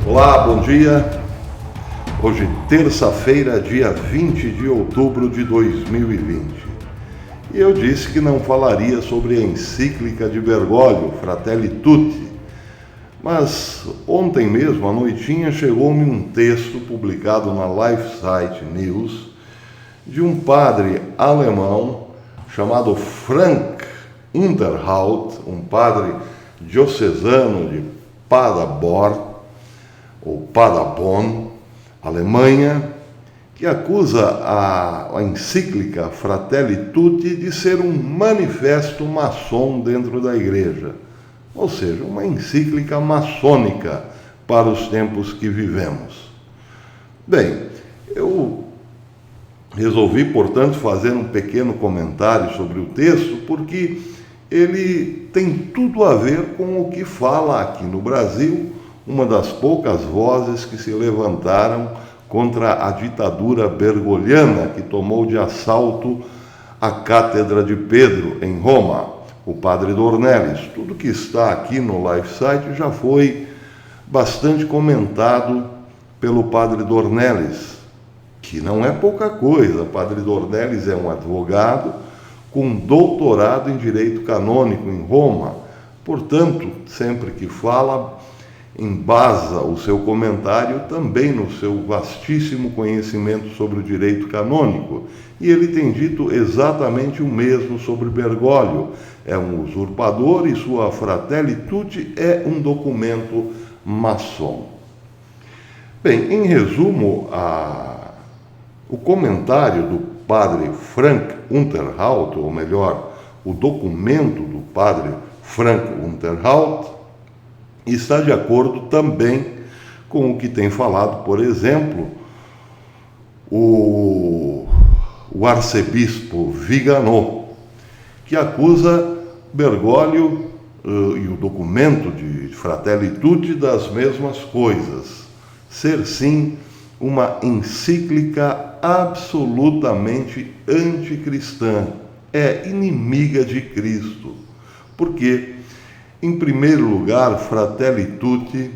Olá, bom dia. Hoje, terça-feira, dia 20 de outubro de 2020. E eu disse que não falaria sobre a encíclica de Bergoglio, Fratelli Tutti. Mas ontem mesmo, à noitinha, chegou-me um texto publicado na LifeSite News de um padre alemão chamado Frank Unterhaut, um padre diocesano de Paderborn, ou Paderborn, Alemanha, que acusa a encíclica Fratelli Tutti de ser um manifesto maçom dentro da igreja, ou seja, uma encíclica maçônica para os tempos que vivemos. Bem, eu resolvi, portanto, fazer um pequeno comentário sobre o texto, porque ele tem tudo a ver com o que fala aqui no Brasil uma das poucas vozes que se levantaram contra a ditadura bergogliana que tomou de assalto a Cátedra de Pedro, em Roma, o padre Dornelles. Tudo que está aqui no LifeSite já foi bastante comentado pelo padre Dornelles, que não é pouca coisa. O padre Dornelles é um advogado com doutorado em Direito Canônico em Roma. Portanto, sempre que fala, embasa o seu comentário também no seu vastíssimo conhecimento sobre o direito canônico. E ele tem dito exatamente o mesmo sobre Bergoglio. É um usurpador e sua Fratelli Tutti é um documento maçom. Bem, em resumo, o comentário do padre Frank Unterhaut, ou melhor, o documento do padre Frank Unterhaut, está de acordo também com o que tem falado, por exemplo, o arcebispo Vigano, que acusa Bergoglio e o documento de Fratelli Tutti das mesmas coisas, ser sim uma encíclica absolutamente anticristã, é inimiga de Cristo, porque, em primeiro lugar, Fratelli Tutti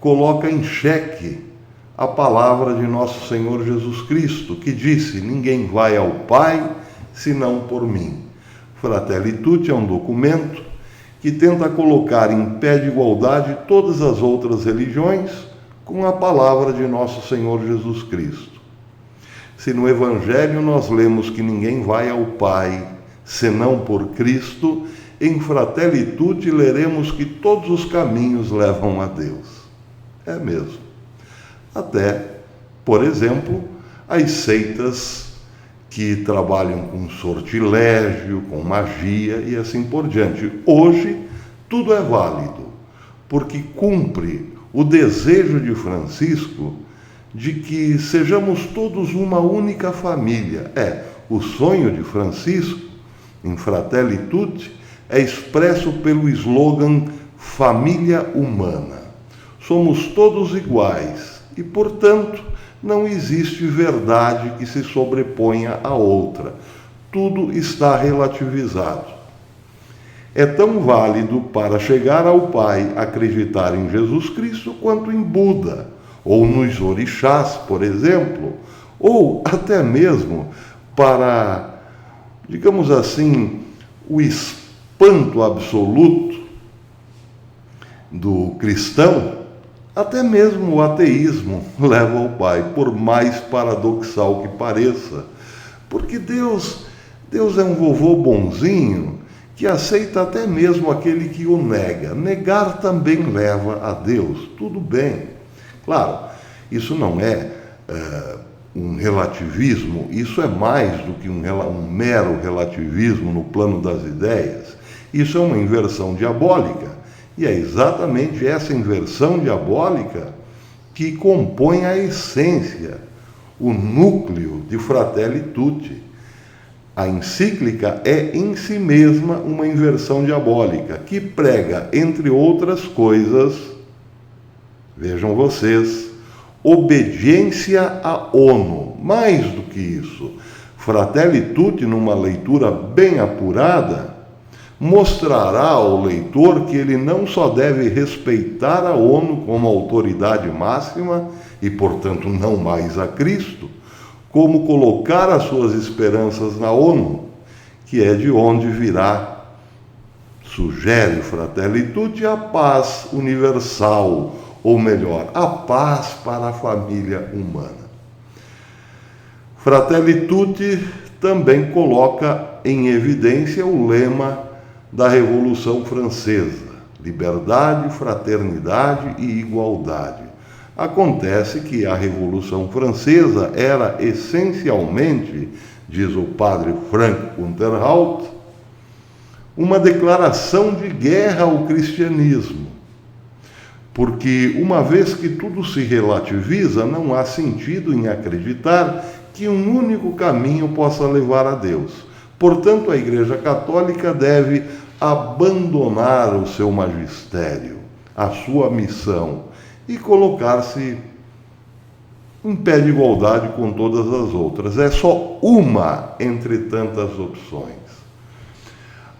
coloca em xeque a palavra de nosso Senhor Jesus Cristo, que disse: ninguém vai ao Pai senão por mim. Fratelli Tutti é um documento que tenta colocar em pé de igualdade todas as outras religiões com a palavra de nosso Senhor Jesus Cristo. Se no Evangelho nós lemos que ninguém vai ao Pai senão por Cristo, em Fratelli Tutti leremos que todos os caminhos levam a Deus. É mesmo. Até, por exemplo, as seitas que trabalham com sortilégio, com magia e assim por diante. Hoje, tudo é válido, porque cumpre o desejo de Francisco de que sejamos todos uma única família. O sonho de Francisco, em Fratelli Tutti, é expresso pelo slogan Família Humana. Somos todos iguais e, portanto, não existe verdade que se sobreponha à outra. Tudo está relativizado. É tão válido para chegar ao Pai acreditar em Jesus Cristo quanto em Buda, ou nos orixás, por exemplo, ou até mesmo para, digamos assim, o espanto absoluto do cristão, até mesmo o ateísmo leva ao Pai, por mais paradoxal que pareça, porque Deus é um vovô bonzinho que aceita até mesmo aquele que o nega. Negar também leva a Deus, tudo bem. Claro, isso não é um relativismo, isso é mais do que um mero relativismo no plano das ideias. Isso é uma inversão diabólica, e é exatamente essa inversão diabólica que compõe a essência, o núcleo de Fratelli Tutti. A encíclica é em si mesma uma inversão diabólica, que prega, entre outras coisas, vejam vocês, obediência à ONU. Mais do que isso, Fratelli Tutti, numa leitura bem apurada, mostrará ao leitor que ele não só deve respeitar a ONU como autoridade máxima e, portanto, não mais a Cristo, como colocar as suas esperanças na ONU, que é de onde virá, sugere Fratelli Tutti, a paz universal, ou melhor, a paz para a família humana. Fratelli Tutti também coloca em evidência o lema da Revolução Francesa: liberdade, fraternidade e igualdade. Acontece que a Revolução Francesa era essencialmente, diz o padre Frank Unterhaut, uma declaração de guerra ao cristianismo. Porque, uma vez que tudo se relativiza, não há sentido em acreditar que um único caminho possa levar a Deus. Portanto, a Igreja Católica deve abandonar o seu magistério, a sua missão, e colocar-se em pé de igualdade com todas as outras. É só uma entre tantas opções.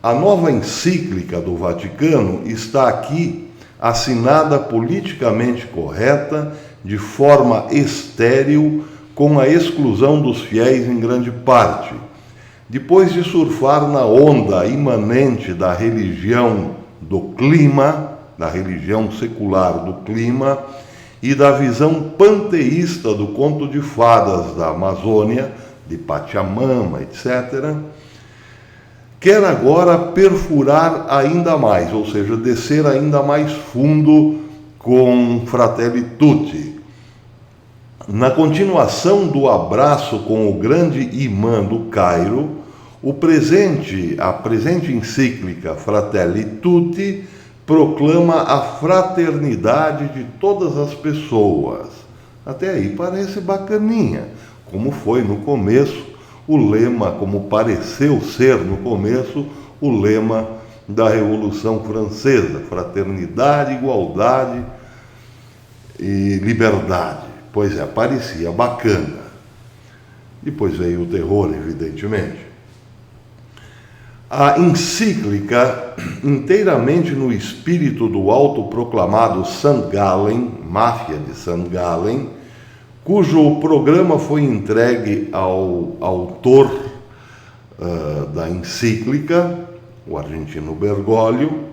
A nova encíclica do Vaticano está aqui assinada politicamente correta, de forma estéril, com a exclusão dos fiéis em grande parte. Depois de surfar na onda imanente da religião do clima, da religião secular do clima e da visão panteísta do conto de fadas da Amazônia, de Pachamama, etc., quer agora perfurar ainda mais, ou seja, descer ainda mais fundo com Fratelli Tutti. Na continuação do abraço com o grande imã do Cairo, a presente encíclica Fratelli Tutti proclama a fraternidade de todas as pessoas. Até aí parece bacaninha, como foi no começo o lema, como pareceu ser no começo o lema da Revolução Francesa: fraternidade, igualdade e liberdade. Pois é, parecia bacana. Depois veio o terror, evidentemente. A encíclica, inteiramente no espírito do autoproclamado St. Gallen, máfia de St. Gallen, cujo programa foi entregue ao autor da encíclica, o argentino Bergoglio,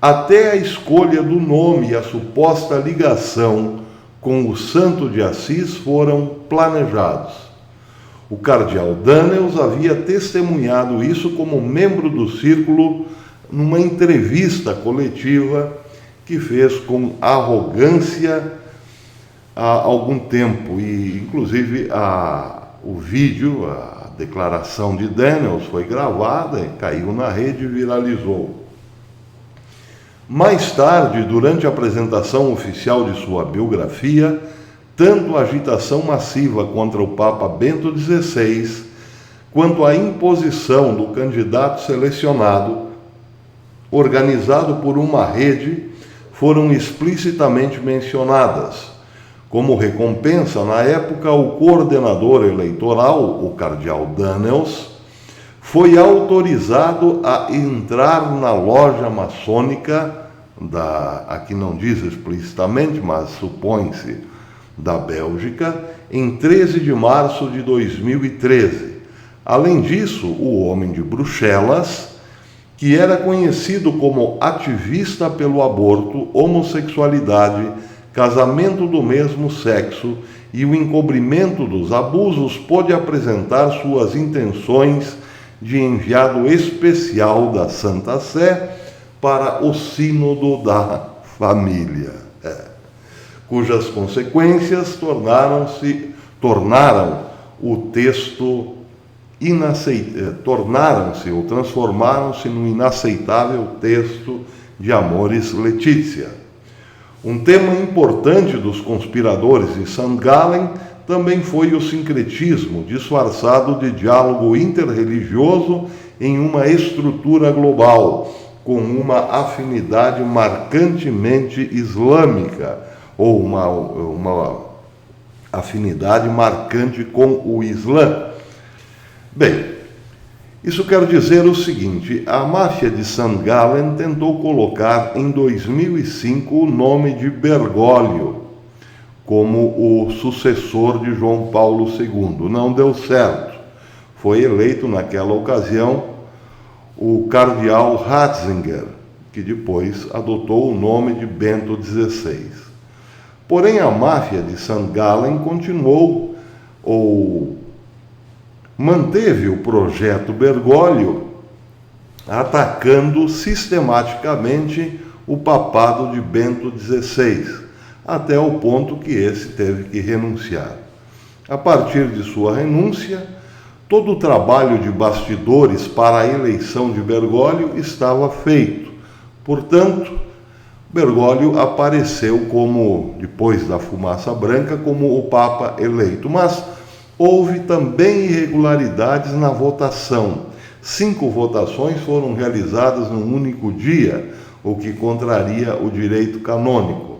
até a escolha do nome e a suposta ligação com o Santo de Assis foram planejados. O cardeal Daniels havia testemunhado isso como membro do círculo numa entrevista coletiva que fez com arrogância há algum tempo. E, inclusive, o vídeo, a declaração de Daniels foi gravada, caiu na rede e viralizou. Mais tarde, durante a apresentação oficial de sua biografia, tanto a agitação massiva contra o Papa Bento XVI, quanto a imposição do candidato selecionado, organizado por uma rede, foram explicitamente mencionadas. Como recompensa, na época, o coordenador eleitoral, o cardeal Daniels, foi autorizado a entrar na loja maçônica, aqui não diz explicitamente, mas supõe-se, da Bélgica, em 13 de março de 2013. Além disso, o homem de Bruxelas, que era conhecido como ativista pelo aborto, homossexualidade, casamento do mesmo sexo e o encobrimento dos abusos, pôde apresentar suas intenções de enviado especial da Santa Sé para o Sínodo da Família, cujas consequências tornaram o texto transformaram-se num inaceitável texto de Amoris Laetitia. Um tema importante dos conspiradores de St. Gallen também foi o sincretismo, disfarçado de diálogo interreligioso em uma estrutura global, com uma afinidade marcantemente islâmica, ou uma afinidade marcante com o Islã. Bem, Isso quer dizer o seguinte: a máfia de St. Gallen tentou colocar em 2005 o nome de Bergoglio como o sucessor de João Paulo II. Não deu certo. Foi eleito naquela ocasião o cardeal Ratzinger, que depois adotou o nome de Bento XVI. Porém, a máfia de St. Gallen continuou ou manteve o projeto Bergoglio, atacando sistematicamente o papado de Bento XVI, até o ponto que esse teve que renunciar. A partir de sua renúncia, todo o trabalho de bastidores para a eleição de Bergoglio estava feito. Portanto, Bergoglio apareceu como, depois da fumaça branca, como o Papa eleito. Mas houve também irregularidades na votação. 5 votações foram realizadas num único dia, o que contraria o direito canônico.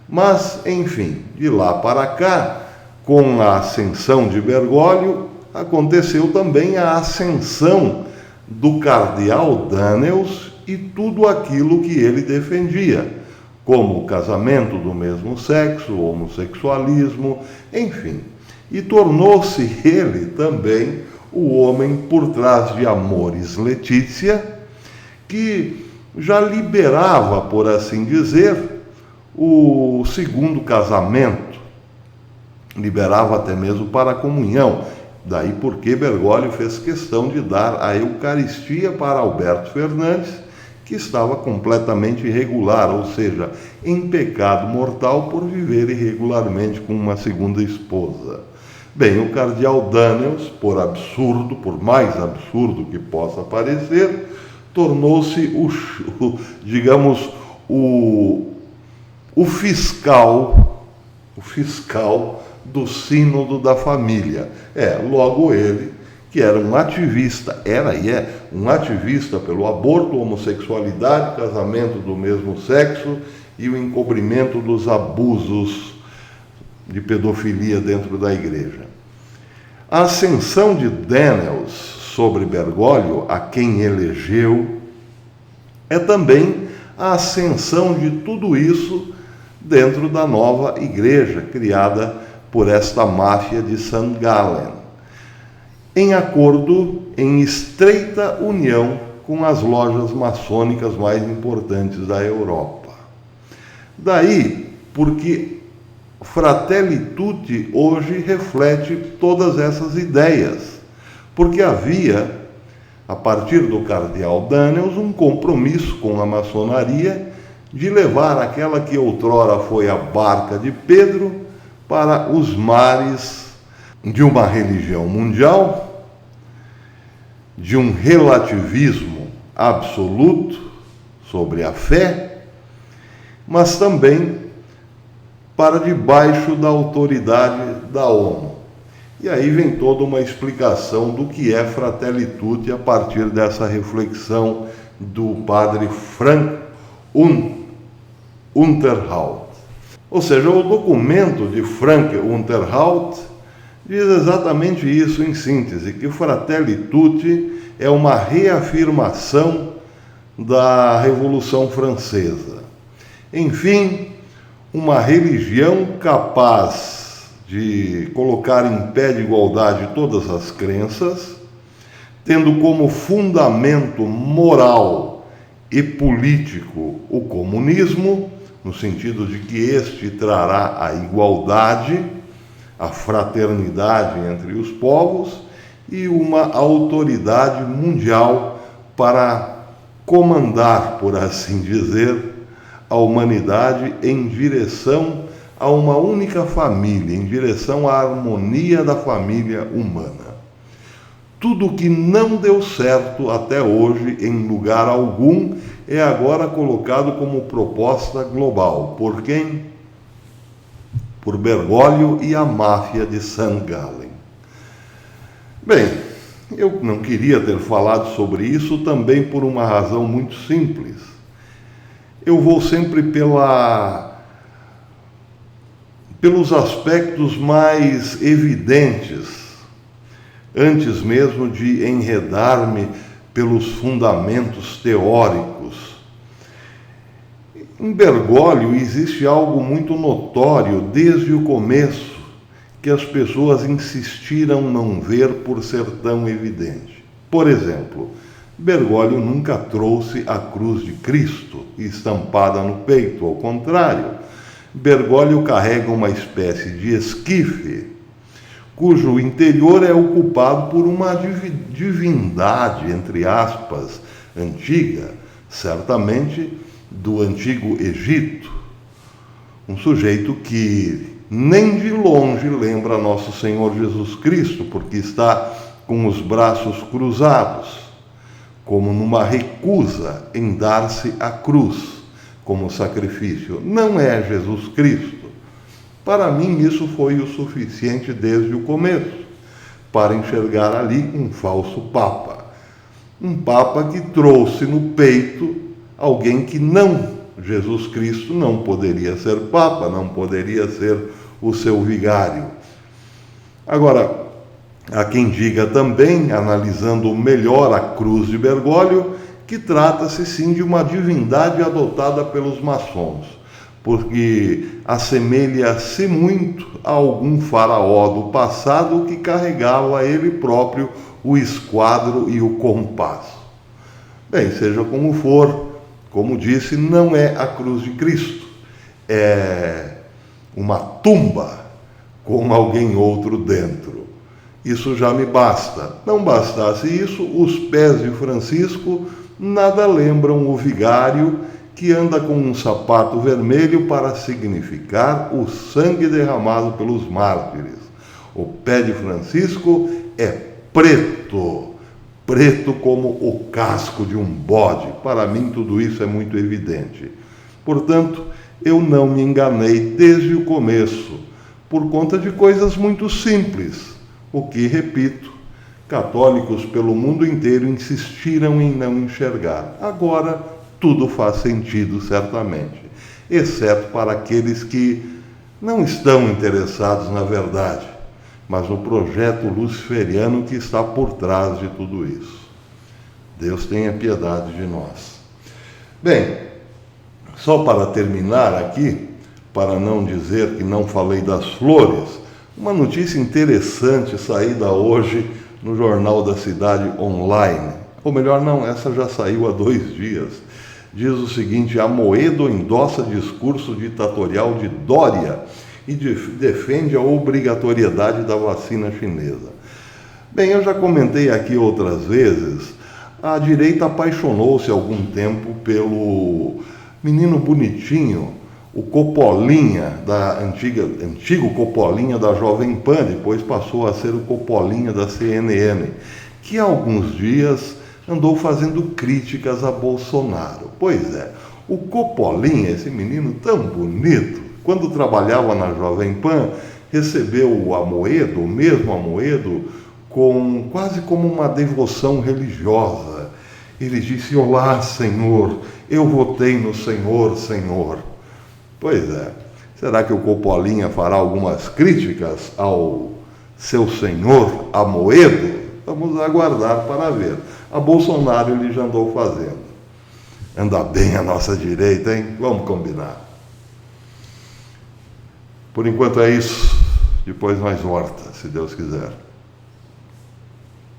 Mas, enfim, de lá para cá, com a ascensão de Bergoglio, aconteceu também a ascensão do cardeal Daniels e tudo aquilo que ele defendia, como o casamento do mesmo sexo, o homossexualismo, enfim. E tornou-se ele também o homem por trás de Amoris Laetitia, que já liberava, por assim dizer, o segundo casamento, liberava até mesmo para a comunhão. Daí porque Bergoglio fez questão de dar a Eucaristia para Alberto Fernandes, que estava completamente irregular, ou seja, em pecado mortal por viver irregularmente com uma segunda esposa. Bem, o cardeal Daniels, por absurdo, por mais absurdo que possa parecer, tornou-se o fiscal do sínodo da família. Logo ele, que era um ativista, era e é um ativista pelo aborto, homossexualidade, casamento do mesmo sexo e o encobrimento dos abusos de pedofilia dentro da igreja. A ascensão de Daniels sobre Bergoglio, a quem elegeu, é também a ascensão de tudo isso dentro da nova igreja criada por esta máfia de St. Gallen, em acordo, em estreita união com as lojas maçônicas mais importantes da Europa. Daí, porque Fratelli Tutti hoje reflete todas essas ideias, porque havia, a partir do cardeal Daniels, um compromisso com a maçonaria de levar aquela que outrora foi a barca de Pedro para os mares de uma religião mundial, de um relativismo absoluto sobre a fé, mas também para debaixo da autoridade da ONU. E aí vem toda uma explicação do que é Fratelli Tutti a partir dessa reflexão do padre Frank Unterhaut. Ou seja, o documento de Frank Unterhaut diz exatamente isso em síntese, que Fratelli Tutti é uma reafirmação da Revolução Francesa. Enfim, uma religião capaz de colocar em pé de igualdade todas as crenças, tendo como fundamento moral e político o comunismo, no sentido de que este trará a igualdade, a fraternidade entre os povos e uma autoridade mundial para comandar, por assim dizer, a humanidade em direção a uma única família, em direção à harmonia da família humana. Tudo que não deu certo até hoje, em lugar algum, é agora colocado como proposta global. Por quem? Por Bergoglio e a máfia de St. Gallen. Bem, eu não queria ter falado sobre isso também por uma razão muito simples. Eu vou sempre pelos aspectos mais evidentes, antes mesmo de enredar-me pelos fundamentos teóricos. Em Bergoglio existe algo muito notório desde o começo, que as pessoas insistiram não ver por ser tão evidente. Por exemplo, Bergoglio nunca trouxe a cruz de Cristo estampada no peito, ao contrário. Bergoglio carrega uma espécie de esquife, cujo interior é ocupado por uma divindade, entre aspas, antiga, certamente do Antigo Egito. Um sujeito que nem de longe lembra nosso Senhor Jesus Cristo, porque está com os braços cruzados, como numa recusa em dar-se à cruz como sacrifício. Não é Jesus Cristo. Para mim, isso foi o suficiente desde o começo, para enxergar ali um falso Papa. Um Papa que trouxe no peito alguém que não, Jesus Cristo, não poderia ser Papa, não poderia ser o seu vigário. Agora, há quem diga também, analisando melhor a cruz de Bergoglio, que trata-se sim de uma divindade adotada pelos maçons, porque assemelha-se muito a algum faraó do passado que carregava ele próprio o esquadro e o compasso. Bem, seja como for, como disse, não é a cruz de Cristo, é uma tumba com alguém outro dentro. Isso já me basta. Não bastasse isso, os pés de Francisco nada lembram o vigário que anda com um sapato vermelho para significar o sangue derramado pelos mártires. O pé de Francisco é preto, preto como o casco de um bode. Para mim tudo isso é muito evidente. Portanto, eu não me enganei desde o começo, por conta de coisas muito simples, o que, repito, católicos pelo mundo inteiro insistiram em não enxergar. Agora, tudo faz sentido, certamente, exceto para aqueles que não estão interessados na verdade, mas no projeto luciferiano que está por trás de tudo isso. Deus tenha piedade de nós. Bem, só para terminar aqui, para não dizer que não falei das flores, uma notícia interessante saída hoje no Jornal da Cidade Online. Ou melhor, não, essa já saiu há 2 dias. Diz o seguinte: Amoedo endossa discurso ditatorial de Dória e defende a obrigatoriedade da vacina chinesa. Bem, eu já comentei aqui outras vezes, a direita apaixonou-se há algum tempo pelo menino bonitinho, o Coppolinha, antigo Coppolinha da Jovem Pan, depois passou a ser o Coppolinha da CNN, que há alguns dias andou fazendo críticas a Bolsonaro. Pois é, o Coppolinha, esse menino tão bonito, quando trabalhava na Jovem Pan, recebeu o Amoedo, o mesmo Amoedo, quase como uma devoção religiosa. Ele disse: olá, Senhor, eu votei no Senhor, Senhor. Pois é, será que o Coppolinha fará algumas críticas ao seu senhor Amoedo? Vamos aguardar para ver. A Bolsonaro ele já andou fazendo. Anda bem a nossa direita, hein? Vamos combinar. Por enquanto é isso. Depois mais horta, se Deus quiser.